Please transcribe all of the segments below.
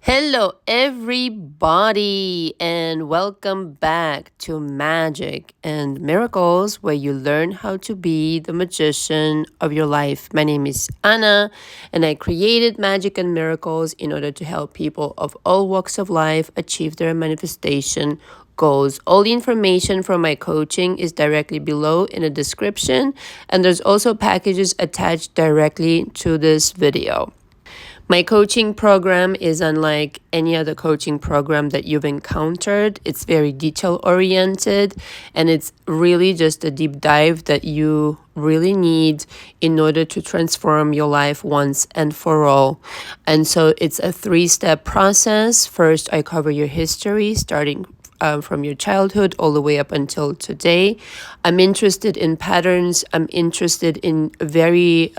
Hello, everybody, and welcome back to Magic and Miracles, where you learn how to be the magician of your life. My name is Anna, and I created Magic and Miracles in order to help people of all walks of life achieve their manifestation goals. All the information from my coaching is directly below in the description, and there's also packages attached directly to this video. My coaching program is unlike any other coaching program that you've encountered. It's very detail oriented, and it's really just a deep dive that you really need in order to transform your life once and for all. And so it's a 3-step process. First, I cover your history, starting from your childhood all the way up until today. I'm interested in patterns. I'm interested in very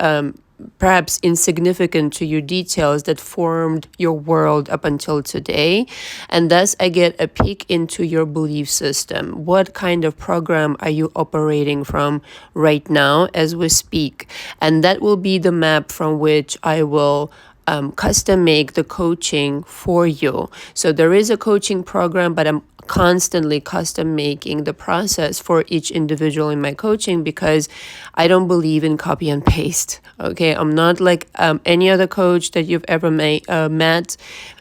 perhaps insignificant to you details that formed your world up until today. And thus I get a peek into your belief system. What kind of program are you operating from right now as we speak? And that will be the map from which I will custom make the coaching for you. So there is a coaching program, but I'm constantly custom making the process for each individual in my coaching because I don't believe in copy and paste. Okay, I'm not like any other coach that you've ever met.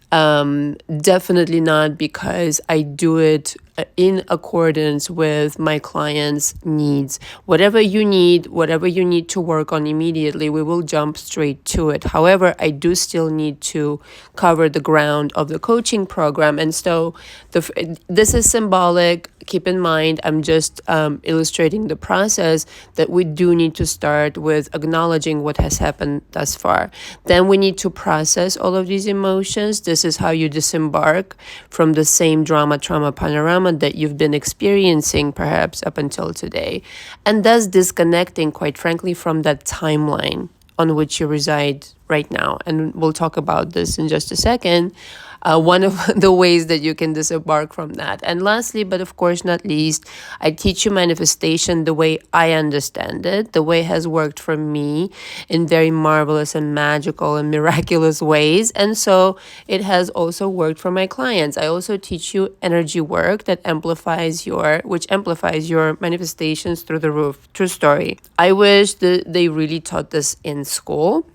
Definitely not, because I do it in accordance with my clients' needs. Whatever you need to work on immediately, we will jump straight to it. However, I do still need to cover the ground of the coaching program. And so this is symbolic. Keep in mind, I'm just illustrating the process that we do need to start with acknowledging what has happened thus far. Then we need to process all of these emotions. This is how you disembark from the same drama, trauma, panorama that you've been experiencing perhaps up until today, and thus disconnecting, quite frankly, from that timeline on which you reside right now. And we'll talk about this in just a second. One of the ways that you can disembark from that. And lastly, but of course not least, I teach you manifestation the way I understand it, the way it has worked for me in very marvelous and magical and miraculous ways. And so it has also worked for my clients. I also teach you energy work that amplifies your manifestations through the roof. True story. I wish that they really taught this in school.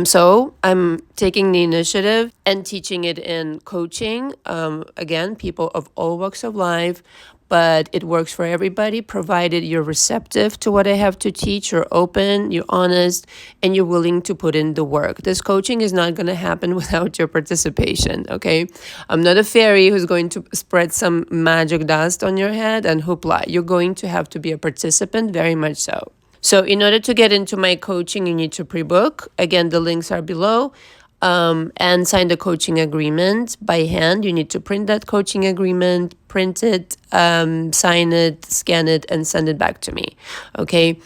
So I'm taking the initiative and teaching it in coaching. Again, people of all walks of life, but it works for everybody, provided you're receptive to what I have to teach, you're open, you're honest, and you're willing to put in the work. This coaching is not going to happen without your participation, okay? I'm not a fairy who's going to spread some magic dust on your head and hoopla. You're going to have to be a participant, very much so. So in order to get into my coaching, you need to pre-book. Again, the links are below. And sign the coaching agreement by hand. You need to print that coaching agreement, print it, sign it, scan it, and send it back to me. Okay.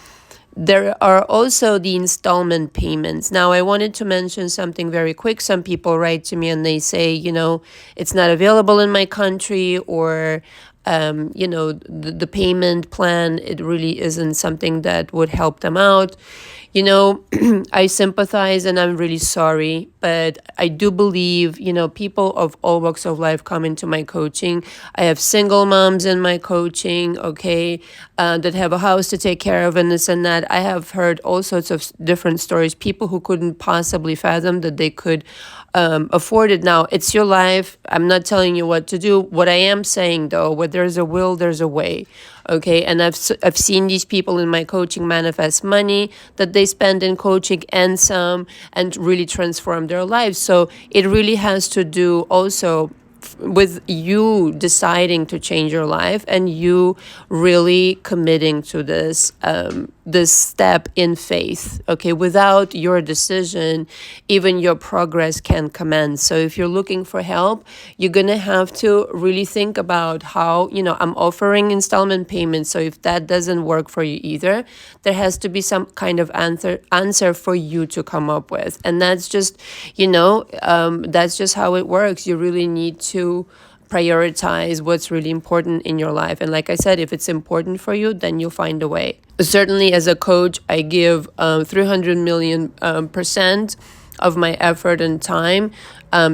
There are also the installment payments. Now, I wanted to mention something very quick. Some people write to me and they say, it's not available in my country, or the payment plan, it really isn't something that would help them out. I sympathize and I'm really sorry, but I do believe, people of all walks of life come into my coaching. I have single moms in my coaching, okay, that have a house to take care of and this and that. I have heard all sorts of different stories, people who couldn't possibly fathom that they could afford it. Now, it's your life. I'm not telling you what to do. What I am saying, though, where there's a will, there's a way. Okay, and I've seen these people in my coaching manifest money that they spend in coaching and some, and really transform their lives. So it really has to do also with you deciding to change your life and you really committing to this step in faith. Okay, without your decision, even your progress can commence. So if you're looking for help, you're gonna have to really think about how, I'm offering installment payments. So if that doesn't work for you either, there has to be some kind of answer for you to come up with. And that's just, that's just how it works. You really need to prioritize what's really important in your life. And like I said, if it's important for you, then you'll find a way. Certainly as a coach, I give 300 million % of my effort and time.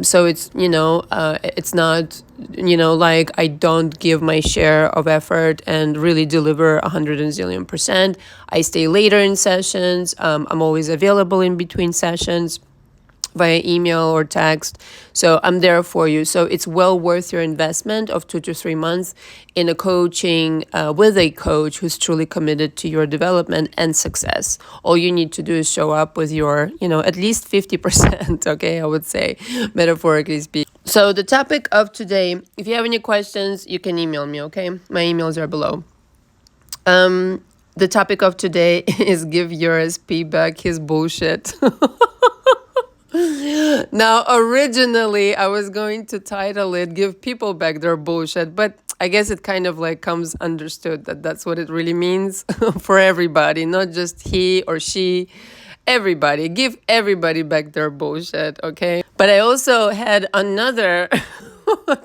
So it's, it's not, like I don't give my share of effort and really deliver 100 and zillion percent. I stay later in sessions. I'm always available in between sessions via email or text. So I'm there for you. So it's well worth your investment of 2 to 3 months in a coaching with a coach who's truly committed to your development and success. All you need to do is show up with your, at least 50%, okay, I would say, metaphorically speaking. So the topic of today, if you have any questions, you can email me, okay? My emails are below. The topic of today is give your SP back his bullshit. Now, originally, I was going to title it Give People Back Their Bullshit, but I guess it kind of like comes understood that that's what it really means for everybody, not just he or she, everybody. Give everybody back their bullshit, okay? But I also had another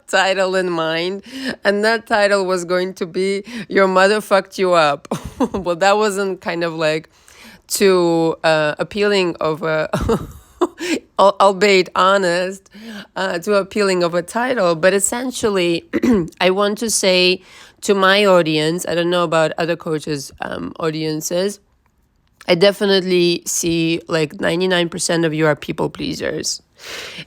title in mind, and that title was going to be Your Mother Fucked You Up. Well, that wasn't kind of like too appealing of a... albeit honest, too appealing of a title. But essentially, I want to say to my audience, I don't know about other coaches' audiences, I definitely see like 99% of you are people pleasers.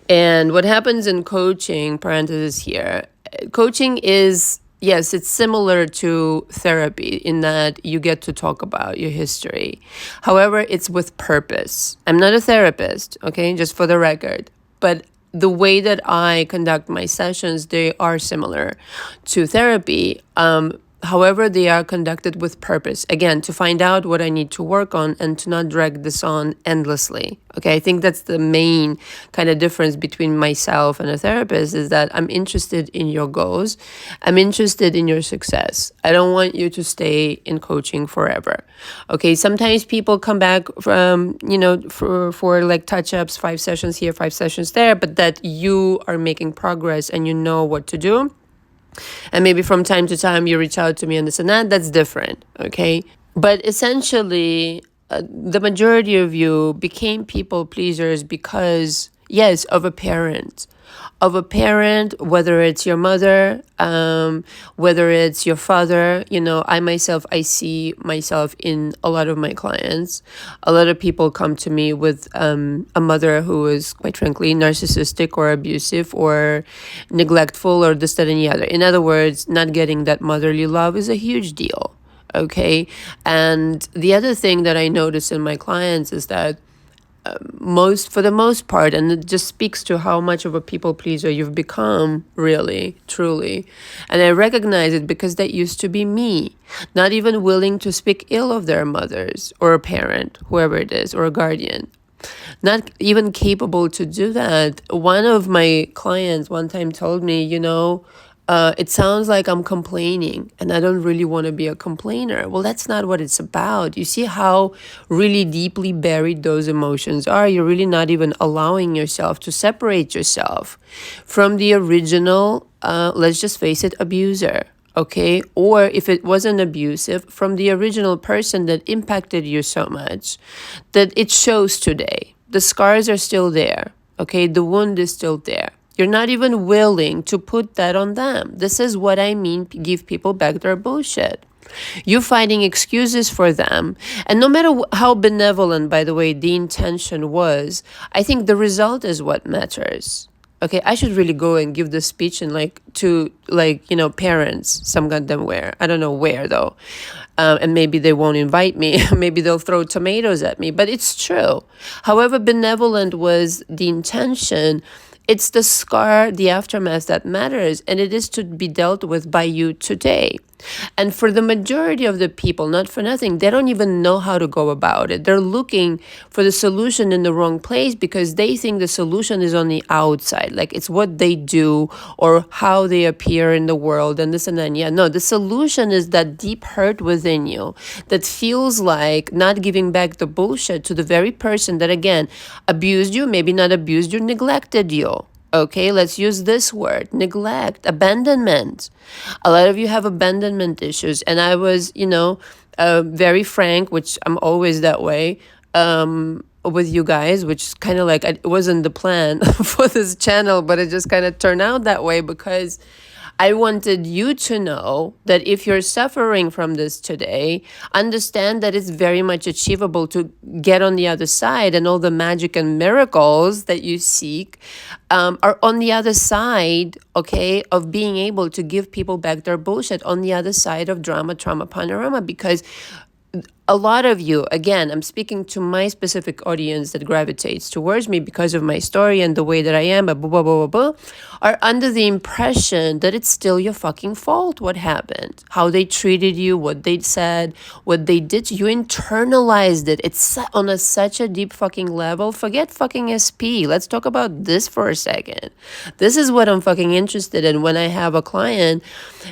And what happens in coaching, parenthesis here, coaching is... yes, it's similar to therapy in that you get to talk about your history. However, it's with purpose. I'm not a therapist, okay, just for the record. But the way that I conduct my sessions, they are similar to therapy. However, they are conducted with purpose. Again, to find out what I need to work on and to not drag this on endlessly. Okay, I think that's the main kind of difference between myself and a therapist is that I'm interested in your goals. I'm interested in your success. I don't want you to stay in coaching forever. Okay, sometimes people come back from, for like touch-ups, 5 sessions here, 5 sessions there, but that you are making progress and you know what to do. And maybe from time to time you reach out to me and this and that, that's different, okay? But essentially, the majority of you became people pleasers because, yes, of a parent, whether it's your mother, whether it's your father. I see myself in a lot of my clients. A lot of people come to me with a mother who is, quite frankly, narcissistic or abusive or neglectful or this, that, and the other. In other words, not getting that motherly love is a huge deal, okay? And the other thing that I notice in my clients is that for the most part, and it just speaks to how much of a people pleaser you've become, really, truly. And I recognize it because that used to be me, not even willing to speak ill of their mothers or a parent, whoever it is, or a guardian. Not even capable to do that. One of my clients one time told me, it sounds like I'm complaining and I don't really want to be a complainer. Well, that's not what it's about. You see how really deeply buried those emotions are. You're really not even allowing yourself to separate yourself from the original, let's just face it, abuser. Okay? Or if it wasn't abusive, from the original person that impacted you so much that it shows today. The scars are still there. Okay? The wound is still there. You're not even willing to put that on them. This is what I mean, give people back their bullshit. You're finding excuses for them. And no matter how benevolent, by the way, the intention was, I think the result is what matters. Okay, I should really go and give this speech and to parents, some goddamn where. I don't know where though. And maybe they won't invite me. Maybe they'll throw tomatoes at me. But it's true. However benevolent was the intention, it's the scar, the aftermath that matters, and it is to be dealt with by you today. And for the majority of the people, not for nothing, they don't even know how to go about it. They're looking for the solution in the wrong place because they think the solution is on the outside, like it's what they do or how they appear in the world and this and that. Yeah, no, the solution is that deep hurt within you that feels like not giving back the bullshit to the very person that, again, abused you, maybe not abused you, neglected you. Okay, let's use this word, neglect, abandonment. A lot of you have abandonment issues. And I was, very frank, which I'm always that way, with you guys, which is kind of like, it wasn't the plan for this channel, but it just kind of turned out that way because I wanted you to know that if you're suffering from this today, understand that it's very much achievable to get on the other side, and all the magic and miracles that you seek are on the other side, okay, of being able to give people back their bullshit, on the other side of drama, trauma, panorama, because a lot of you, again, I'm speaking to my specific audience that gravitates towards me because of my story and the way that I am, blah, blah, blah, blah, blah, are under the impression that it's still your fucking fault what happened, how they treated you, what they said, what they did. You internalized it. It's on such a deep fucking level. Forget fucking SP. Let's talk about this for a second. This is what I'm fucking interested in when I have a client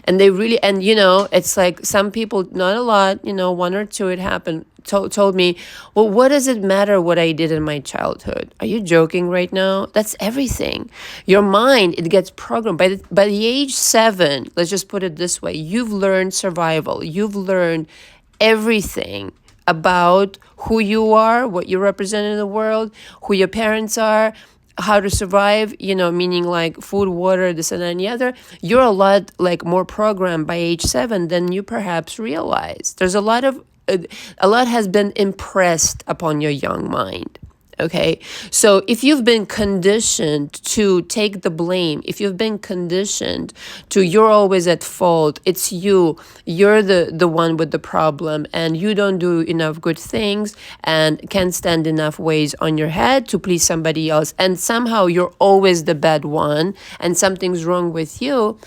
and they really, and it's like some people, not a lot, one or two, it happened, told me, well, what does it matter what I did in my childhood? Are you joking right now? That's everything. Your mind, it gets programmed. By the age 7, let's just put it this way, you've learned survival. You've learned everything about who you are, what you represent in the world, who your parents are, how to survive, meaning like food, water, this and that and the other. You're a lot like more programmed by age 7 than you perhaps realize. There's a lot has been impressed upon your young mind. Okay, so if you've been conditioned to take the blame, if you've been conditioned to you're always at fault, it's you're the one with the problem, and you don't do enough good things and can't stand enough ways on your head to please somebody else, and somehow you're always the bad one and something's wrong with you,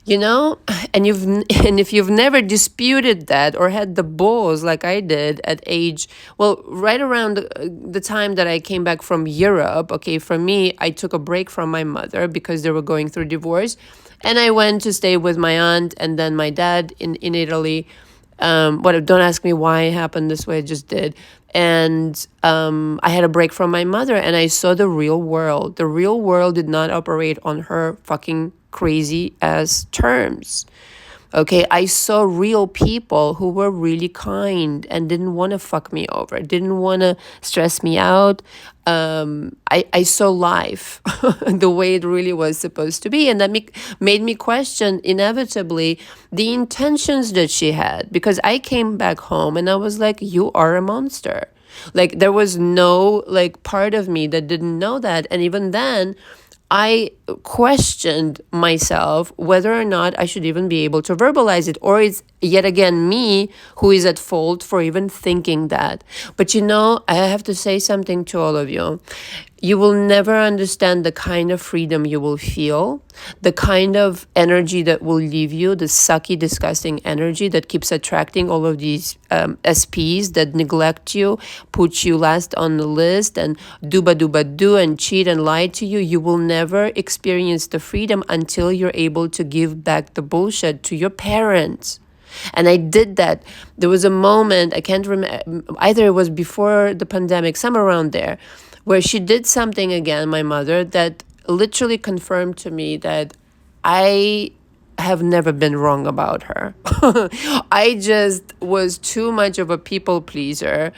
and if you've never disputed that or had the balls like I did at age, well, right around the time that I came back from Europe, okay, for me, I took a break from my mother because they were going through divorce, and I went to stay with my aunt and then my dad in Italy. Don't ask me why it happened this way, it just did. And I had a break from my mother and I saw the real world. The real world did not operate on her fucking crazy ass terms. Okay, I saw real people who were really kind and didn't want to fuck me over, didn't want to stress me out. I saw life the way it really was supposed to be. And that made me question, inevitably, the intentions that she had. Because I came back home and I was like, you are a monster. Like, there was no, part of me that didn't know that. And even then, I questioned myself whether or not I should even be able to verbalize it, or it's yet again me who is at fault for even thinking that. But I have to say something to all of you. You will never understand the kind of freedom you will feel, the kind of energy that will leave you, the sucky, disgusting energy that keeps attracting all of these SPs that neglect you, put you last on the list, and do and cheat and lie to you. You will never experience the freedom until you're able to give back the bullshit to your parents. And I did that. There was a moment, I can't remember, either it was before the pandemic, somewhere around there, where she did something again, my mother, that literally confirmed to me that I have never been wrong about her. I just was too much of a people pleaser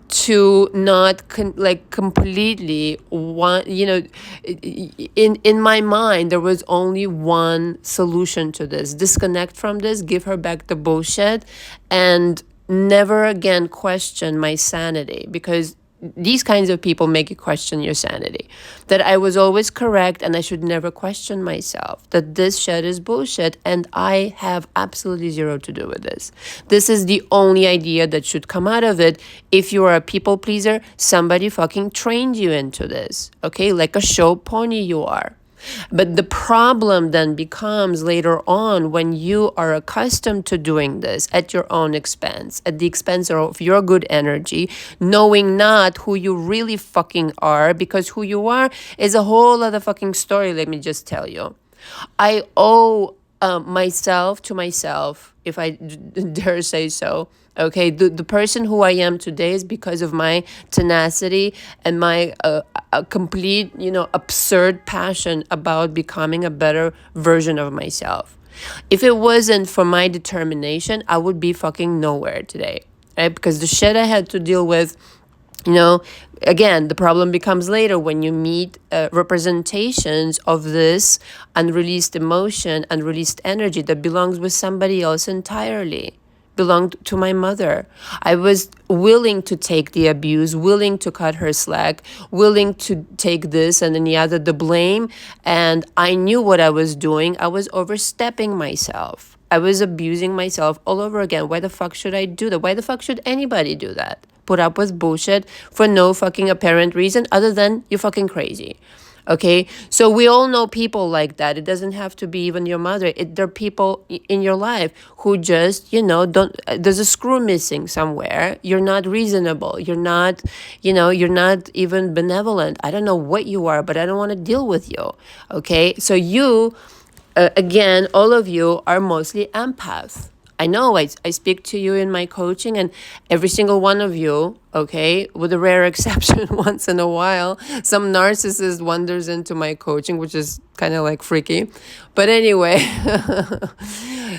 to not completely want, in my mind, there was only one solution to this: disconnect from this, give her back the bullshit, and never again question my sanity, because these kinds of people make you question your sanity. That I was always correct and I should never question myself. That this shit is bullshit and I have absolutely zero to do with this. This is the only idea that should come out of it. If you are a people pleaser, somebody fucking trained you into this. Okay, like a show pony you are. But the problem then becomes later on when you are accustomed to doing this at your own expense, at the expense of your good energy, knowing not who you really fucking are, because who you are is a whole other fucking story, let me just tell you. I owe myself to myself, if I dare say so. Okay, the person who I am today is because of my tenacity and my complete, absurd passion about becoming a better version of myself. If it wasn't for my determination, I would be fucking nowhere today, right? Because the shit I had to deal with You know, again, the problem becomes later when you meet representations of this unreleased emotion, unreleased energy that belongs with somebody else entirely, belonged to my mother. I was willing to take the abuse, willing to cut her slack, willing to take this and then the other, the blame. And I knew what I was doing. I was overstepping myself. I was abusing myself all over again. Why the fuck should I do that? Why the fuck should anybody do that? Put up with bullshit for no fucking apparent reason other than you're fucking crazy. Okay, so we all know people like that. It doesn't have to be even your mother. There are people in your life who just, don't, there's a screw missing somewhere. You're not reasonable. You're not, you're not even benevolent. I don't know what you are, but I don't want to deal with you. Okay, so you, again, all of you are mostly empaths. I know I speak to you in my coaching, and every single one of you, okay, with a rare exception once in a while, some narcissist wanders into my coaching, which is kind of like freaky. But anyway,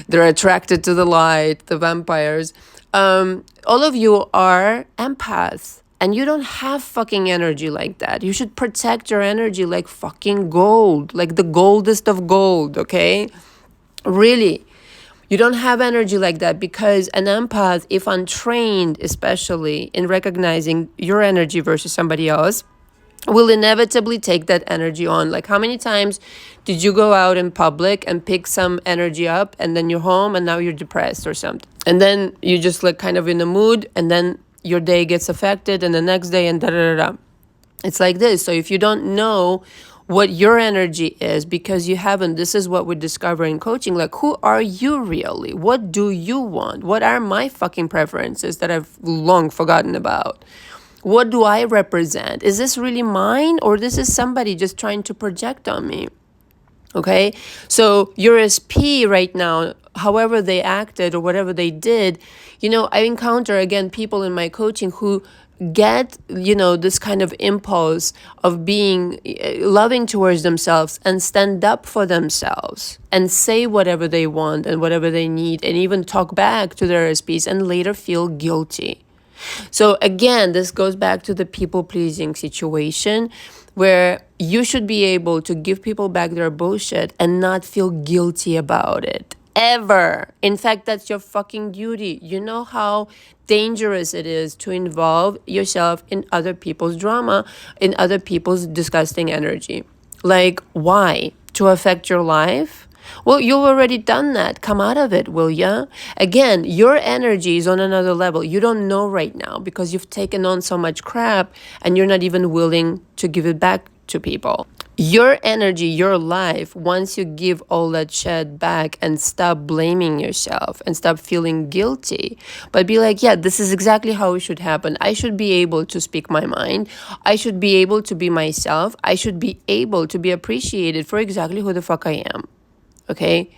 they're attracted to the light, the vampires. All of you are empaths. And you don't have fucking energy like that. You should protect your energy like fucking gold, like the goldest of gold, okay? Really. You don't have energy like that because an empath, if untrained, especially in recognizing your energy versus somebody else, will inevitably take that energy on. Like, how many times did you go out in public and pick some energy up and then you're home and now you're depressed or something? And then you just like kind of in a mood and then your day gets affected and the next day and da-da-da-da. It's like this. So if you don't know what your energy is because you haven't, this is what we discover in coaching. Like, who are you really? What do you want? What are my fucking preferences that I've long forgotten about? What do I represent? Is this really mine or this is somebody just trying to project on me? Okay, so your SP right now, however they acted or whatever they did, I encounter again people in my coaching who get, this kind of impulse of being loving towards themselves and stand up for themselves and say whatever they want and whatever they need and even talk back to their SPs and later feel guilty. So again, this goes back to the people-pleasing situation where you should be able to give people back their bullshit and not feel guilty about it. Ever. In fact, that's your fucking duty. You know how dangerous it is to involve yourself in other people's drama, in other people's disgusting energy. Like, why? To affect your life? Well, you've already done that. Come out of it, will ya? Again, your energy is on another level. You don't know right now because you've taken on so much crap and you're not even willing to give it back to people. Your energy, your life, once you give all that shit back and stop blaming yourself and stop feeling guilty, but be like, yeah, this is exactly how it should happen. I should be able to speak my mind. I should be able to be myself. I should be able to be appreciated for exactly who the fuck I am. Okay?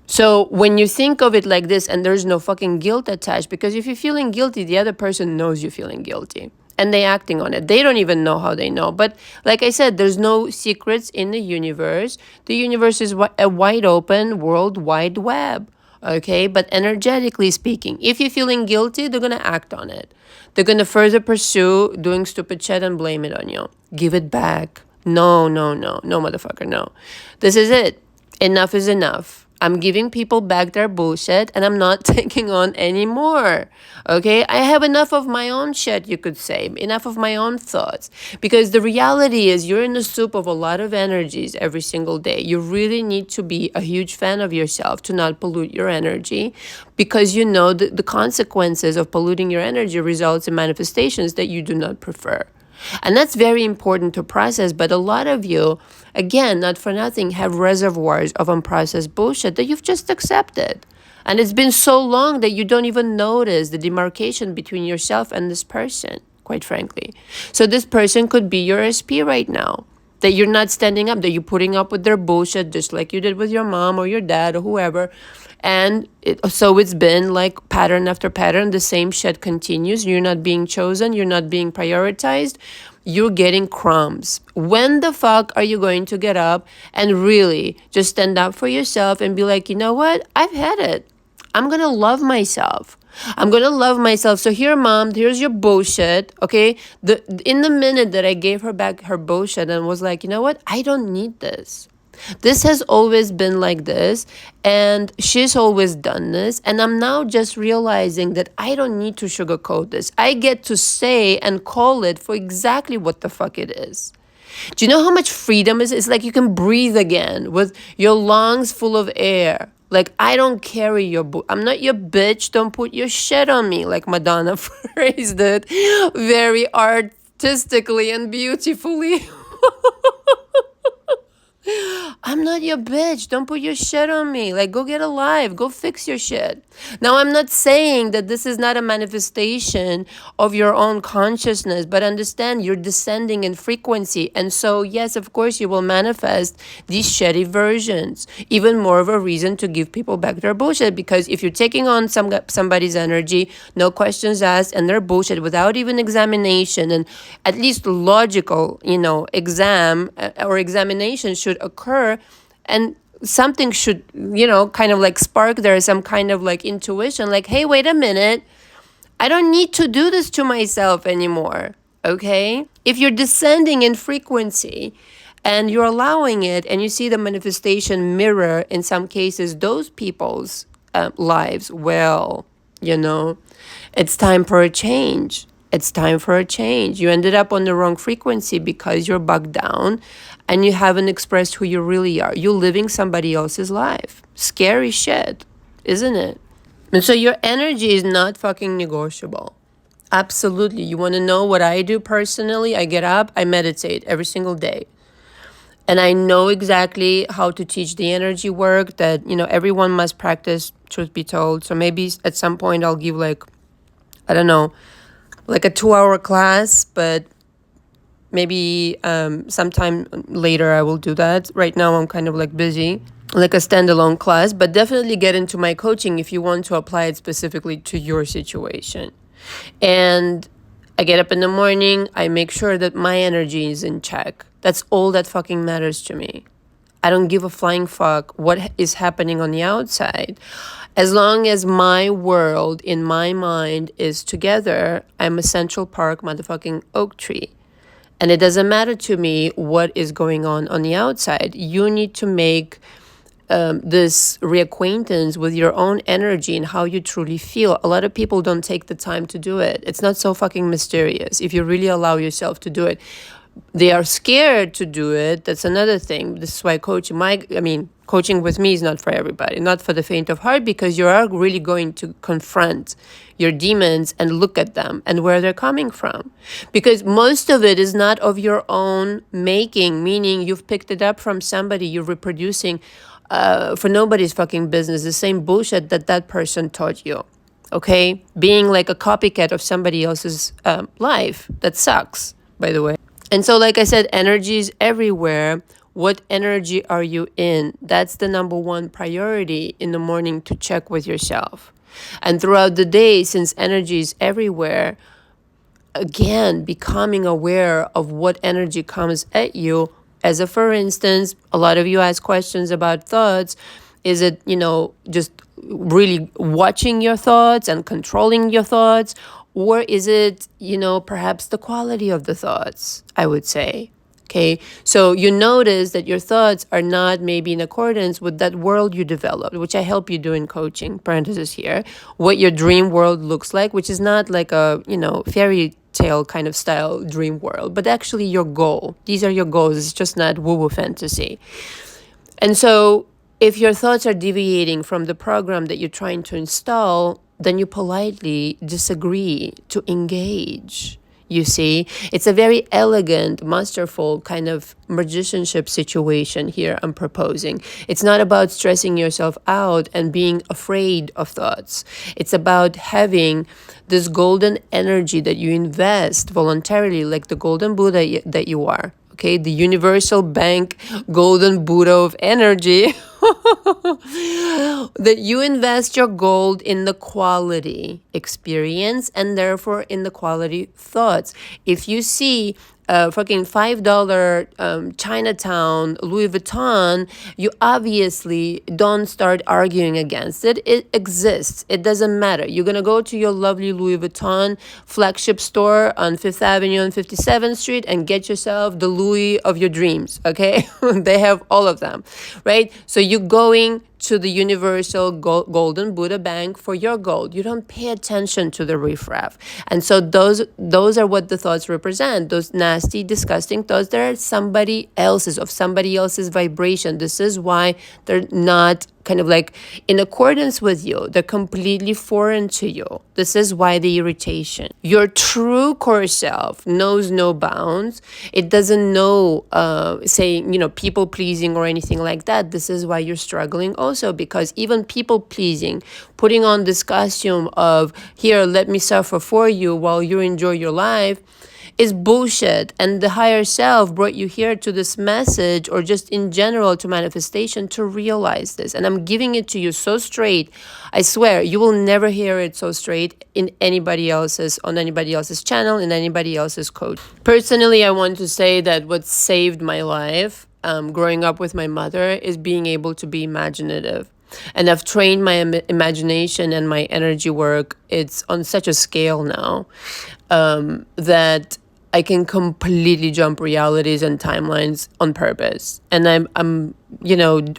So when you think of it like this and there's no fucking guilt attached, because if you're feeling guilty, the other person knows you're feeling guilty. And they're acting on it. They don't even know how they know. But like I said, there's no secrets in the universe. The universe is a wide open world wide web. Okay? But energetically speaking, if you're feeling guilty, they're going to act on it. They're going to further pursue doing stupid shit and blame it on you. Give it back. No, motherfucker, no. This is it. Enough is enough. I'm giving people back their bullshit and I'm not taking on any more. Okay? I have enough of my own shit, you could say. Enough of my own thoughts. Because the reality is you're in the soup of a lot of energies every single day. You really need to be a huge fan of yourself to not pollute your energy because you know the consequences of polluting your energy results in manifestations that you do not prefer. And that's very important to process. But a lot of you, again, not for nothing, have reservoirs of unprocessed bullshit that you've just accepted. And it's been so long that you don't even notice the demarcation between yourself and this person, quite frankly. So this person could be your SP right now. That you're not standing up, that you're putting up with their bullshit just like you did with your mom or your dad or whoever. And so it's been like pattern after pattern. The same shit continues. You're not being chosen. You're not being prioritized. You're getting crumbs. When the fuck are you going to get up and really just stand up for yourself and be like, you know what? I've had it. I'm going to love myself. I'm going to love myself. So here, mom, here's your bullshit. Okay. In the minute that I gave her back her bullshit and was like, you know what? I don't need this. This has always been like this, and she's always done this, and I'm now just realizing that I don't need to sugarcoat this. I get to say and call it for exactly what the fuck it is. Do you know how much freedom is? It's like you can breathe again with your lungs full of air. Like, I don't carry your I'm not your bitch. Don't put your shit on me, like Madonna phrased it very artistically and beautifully. I'm not your bitch. Don't put your shit on me. Like, go get a life. Go fix your shit. Now, I'm not saying that this is not a manifestation of your own consciousness, but understand you're descending in frequency. And so, yes, of course, you will manifest these shitty versions. Even more of a reason to give people back their bullshit, because if you're taking on somebody's energy, no questions asked, and their bullshit without even examination and at least logical, exam or examination should occur, and something should, kind of like spark there, some kind of like intuition, like, hey, wait a minute, I don't need to do this to myself anymore. Okay? If you're descending in frequency and you're allowing it, and you see the manifestation mirror in some cases those people's lives, well, it's time for a change. It's time for a change. You ended up on the wrong frequency because you're bugged down and you haven't expressed who you really are. You're living somebody else's life. Scary shit, isn't it? And so your energy is not fucking negotiable. Absolutely. You want to know what I do personally? I get up, I meditate every single day. And I know exactly how to teach the energy work that, everyone must practice, truth be told. So maybe at some point I'll give like a 2-hour class, but maybe sometime later I will do that. Right now I'm kind of like busy, like a standalone class, but definitely get into my coaching if you want to apply it specifically to your situation. And I get up in the morning, I make sure that my energy is in check. That's all that fucking matters to me. I don't give a flying fuck what is happening on the outside. As long as my world in my mind is together, I'm a Central Park motherfucking oak tree. And it doesn't matter to me what is going on the outside. You need to make this reacquaintance with your own energy and how you truly feel. A lot of people don't take the time to do it. It's not so fucking mysterious if you really allow yourself to do it. They are scared to do it. That's another thing. This is why coaching with me is not for everybody, not for the faint of heart, because you are really going to confront your demons and look at them and where they're coming from. Because most of it is not of your own making, meaning you've picked it up from somebody, you're reproducing for nobody's fucking business, the same bullshit that person taught you. Okay? Being like a copycat of somebody else's life. That sucks, by the way. And so, like I said, energy is everywhere. What energy are you in? That's the number one priority in the morning, to check with yourself. And throughout the day, since energy is everywhere, again, becoming aware of what energy comes at you. As a for instance, a lot of you ask questions about thoughts. Is it, just really watching your thoughts and controlling your thoughts? Or is it, perhaps the quality of the thoughts, I would say. Okay, so you notice that your thoughts are not maybe in accordance with that world you developed, which I help you do in coaching, parenthesis here, what your dream world looks like, which is not like a, fairy tale kind of style dream world, but actually your goal. These are your goals. It's just not woo-woo fantasy. And so if your thoughts are deviating from the program that you're trying to install, then you politely disagree to engage. You see, it's a very elegant, masterful kind of magicianship situation here I'm proposing. It's not about stressing yourself out and being afraid of thoughts. It's about having this golden energy that you invest voluntarily, like the golden Buddha that you are. Okay, the universal bank golden Buddha of energy. That you invest your gold in the quality experience and therefore in the quality thoughts. If you see fucking $5 Chinatown Louis Vuitton, you obviously don't start arguing against it. It exists. It doesn't matter. You're gonna go to your lovely Louis Vuitton flagship store on Fifth Avenue and 57th Street and get yourself the Louis of your dreams. Okay, they have all of them, right? So you're going to the Universal Golden Buddha Bank for your gold. You don't pay attention to the riffraff. And so those are what the thoughts represent. Those nasty, disgusting thoughts, they're somebody else's, of somebody else's vibration. This is why they're not kind of like in accordance with you. They're completely foreign to you. This is why the irritation. Your true core self knows no bounds. It doesn't know saying, people pleasing or anything like that. This is why you're struggling also, because even people pleasing, putting on this costume of, here, let me suffer for you while you enjoy your life, is bullshit. And the higher self brought you here to this message, or just in general to manifestation, to realize this. And I'm giving it to you so straight. I swear you will never hear it so straight on anybody else's channel, in anybody else's code. Personally, I want to say that what saved my life growing up with my mother is being able to be imaginative. And I've trained my imagination and my energy work. It's on such a scale now that I can completely jump realities and timelines on purpose. And I'm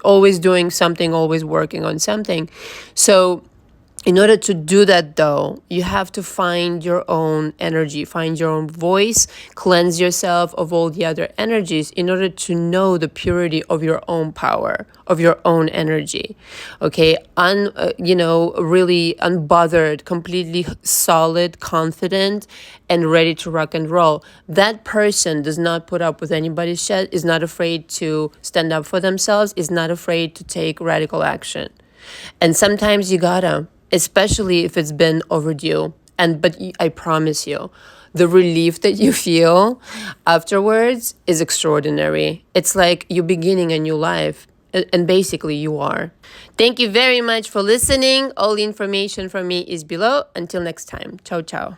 always doing something, always working on something. So in order to do that, though, you have to find your own energy, find your own voice, cleanse yourself of all the other energies in order to know the purity of your own power, of your own energy. Okay, really unbothered, completely solid, confident, and ready to rock and roll. That person does not put up with anybody's shit, is not afraid to stand up for themselves, is not afraid to take radical action. And sometimes you gotta, especially if it's been overdue. But I promise you, the relief that you feel afterwards is extraordinary. It's like you're beginning a new life. And basically you are. Thank you very much for listening. All the information from me is below. Until next time. Ciao, ciao.